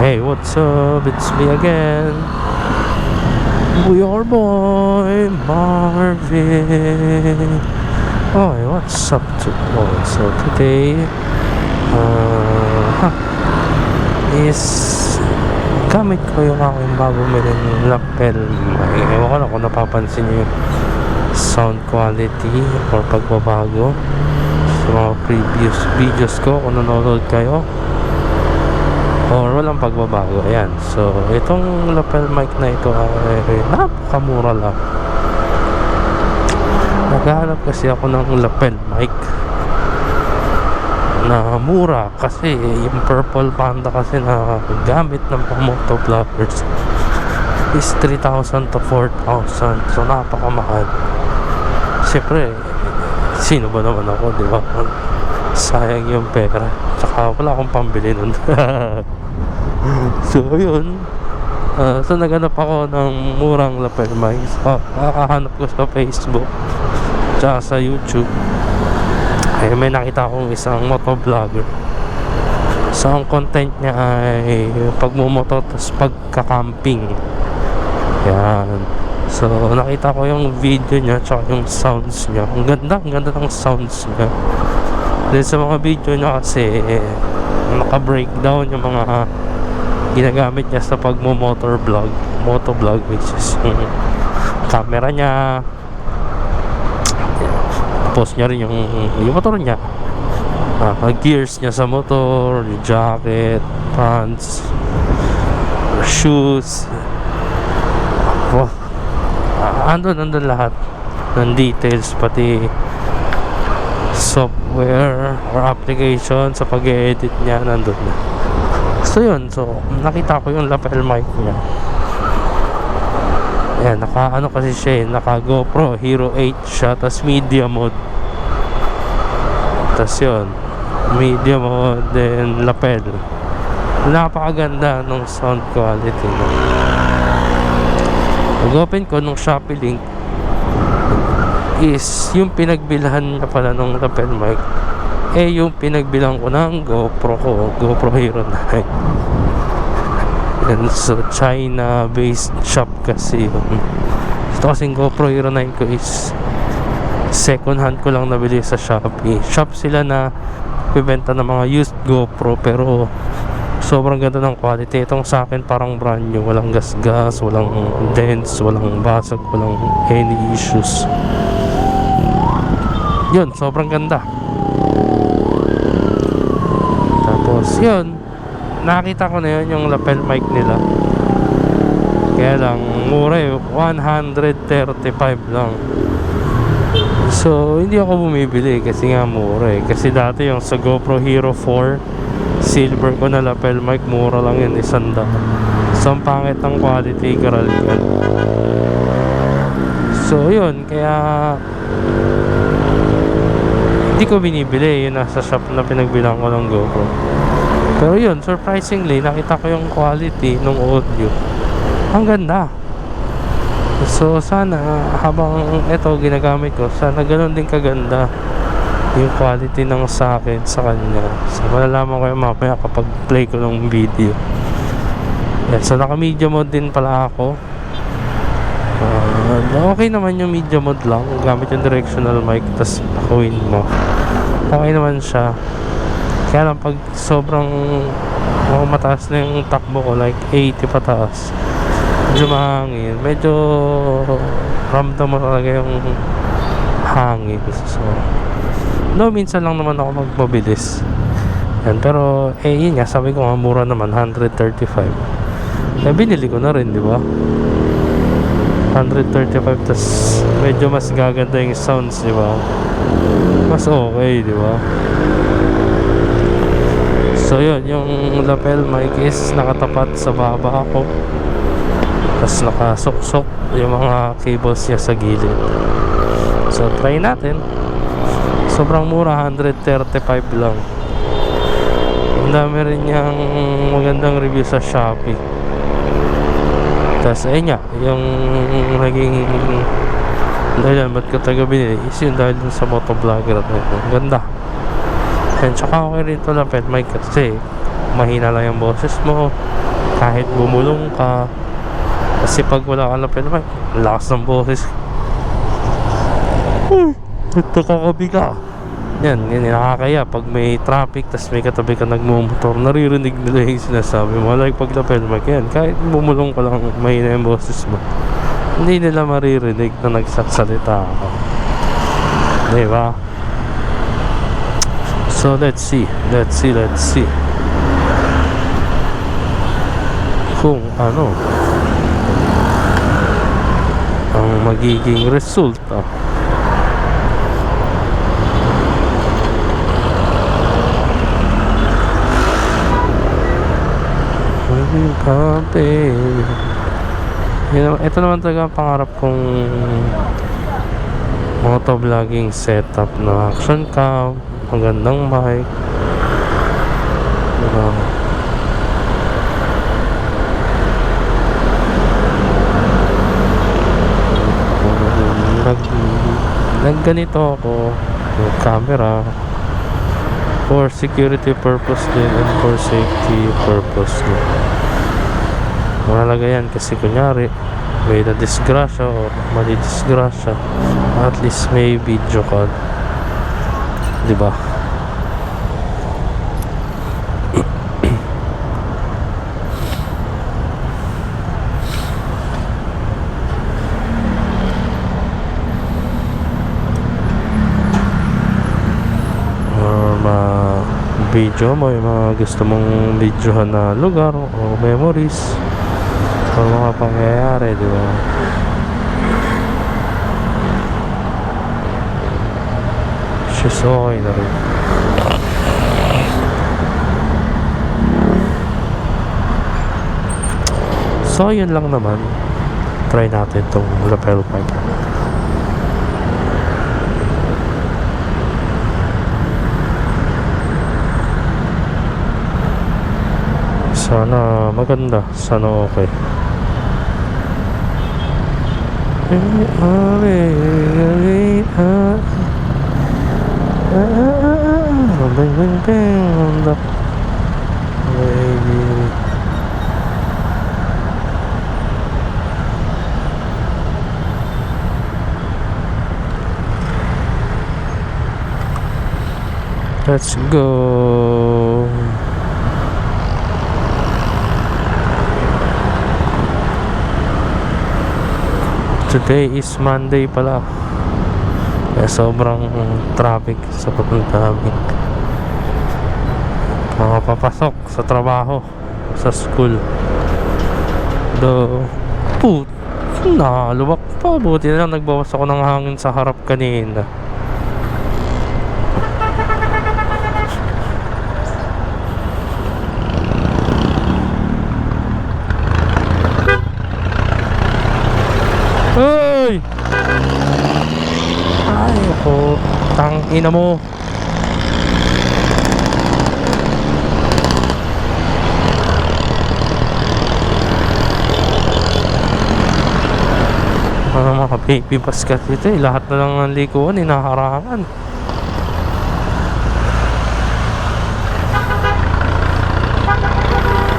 Hey, what's up? It's me again. Your boy Marvin. Oh, what's up to? Oh, so today is gamit ko yung aking bago miling lapel. Ewan ko na kung napapansin nyo yung sound quality or pagbabago sa mga previous videos ko kung nanonood kayo or walang pagbabago. Ayan, so itong lapel mic na ito ay napakamura lang. Naghahanap kasi ako ng lapel mic na mura kasi yung Purple Panda kasi na gamit ng mga motovloggers is 3,000 to 4,000, so napakamahal. Siyempre, sino ba naman ako, di ba? Sayang yung pera, tsaka wala akong pambili nun. So yun, so naghanap ako ng murang lapel mic. Kakahanap ko sa Facebook tsaka sa YouTube. Ay may nakita akong isang motovlogger. So ang content niya ay pagmumoto tapos pagka-camping. Yan. So nakita ko yung video niya tsaka yung sounds niya. Ang ganda ng sounds niya. Then sa mga video niya kasi naka-breakdown yung mga ginagamit niya sa pagmo-motovlog, which is yung camera niya, post niya rin yung motor niya, gears niya sa motor, jacket, pants, shoes. Wow. Andun lahat ng details, pati software or application sa pag-edit niya nandun na. So yun, so nakita ko yung lapel mic niya. Ayan, naka kasi siya, naka GoPro Hero 8 siya, tas media mode. Tas yun, media mode, then lapel. Napakaganda nung sound quality no? Pag-open ko nung Shopee link is yung pinagbilhan niya pala nung lapel mic yung pinagbilang ko ng GoPro Hero 9. And so China based shop kasi yun. Ito kasing GoPro Hero 9 ko is second hand ko lang nabili sa Shopee. Shop sila na bibenta ng mga used GoPro pero sobrang ganda ng quality. Itong sa akin parang brand new, walang gas, walang dents, walang basag, walang any issues. Yun, sobrang ganda. Tapos yun, nakita ko na yun yung lapel mic nila. Kaya lang mura 135 lang. So hindi ako bumibili kasi nga mura kasi dati yung sa GoPro Hero 4 silver ko na lapel mic, mura lang yun, 100. So ang pangit ng quality, garalgal. So yun, kaya hindi ko binibili. Yun nasa shop na pinagbilang ko ng GoPro. Pero yun, surprisingly nakita ko yung quality ng audio, ang ganda. So sana habang ito ginagamit ko, sana ganun din kaganda yung quality ng sa akin sa kanya. So malalaman ko yung mamaya kapag play ko ng video. Yan, so naka media mode din pala ako. Okay naman yung media mode lang, gamit yung directional mic tas pakuin mo, okay naman siya. Kaya lang pag sobrang mataas na yung takbo ko, like 80 pataas, medyo mahangin, medyo ramdam mo talaga yung hangin. So no, minsan lang naman ako magmabilis yan, pero yun nga, sabi ko nga mura naman, 135. Binili ko na rin, di ba? 135 tas medyo mas gaganda yung sounds, di ba? Mas okay, di ba? So yun, yung lapel mic is nakatapat sa baba ako, tas nakasuksok yung mga cables niya sa gilid. So try natin. Sobrang mura, 135 lang. Ang dami rin niyang magandang review sa Shopee. Tas ayun nga, yung naging dahilan ba't ko taga binili is yun dahil sa motovlogger. Ang ganda. And tsaka okay rin ito lapel mic kasi mahina lang yung boses mo, kahit bumulong ka. Kasi pag wala kang lapel mic, lakas ng boses. Ito kakabi ka. Yan nakakaya pag may traffic tas may katabi ka nagmumotor, naririnig nila yung sinasabi mo. Like pag lapel mic yan, kahit bumulong ka lang, may na yung boses mo, hindi nila maririnig na nagsasalita ako, diba? So let's see kung ano ang magiging resulta. Ito naman talaga ang pangarap kong motovlogging setup na action cam, magandang mic, diba? Nagganito ako yung camera for security purpose din and for safety purpose din. Mahalaga yan kasi kunyari may na-disgrasya o mali-disgrasya, at least may video ka, diba? Video mo, yung mga gusto mong videohan na lugar o memories o mga pangyayari, di ba? Just okay na rin. So yun lang naman, try natin tong lapel mic. Sana maganda, sana okay. Let's go. Today is Monday pala. Kaya sobrang traffic sa papunta namin. Mga papasok sa trabaho, sa school. Naluwak pa. Buti na lang nagbawas ako ng hangin sa harap kanina. Ay! Ay ako, tangina mo. Mga baby basket ito eh. Lahat na lang ng likuan, inaharangan.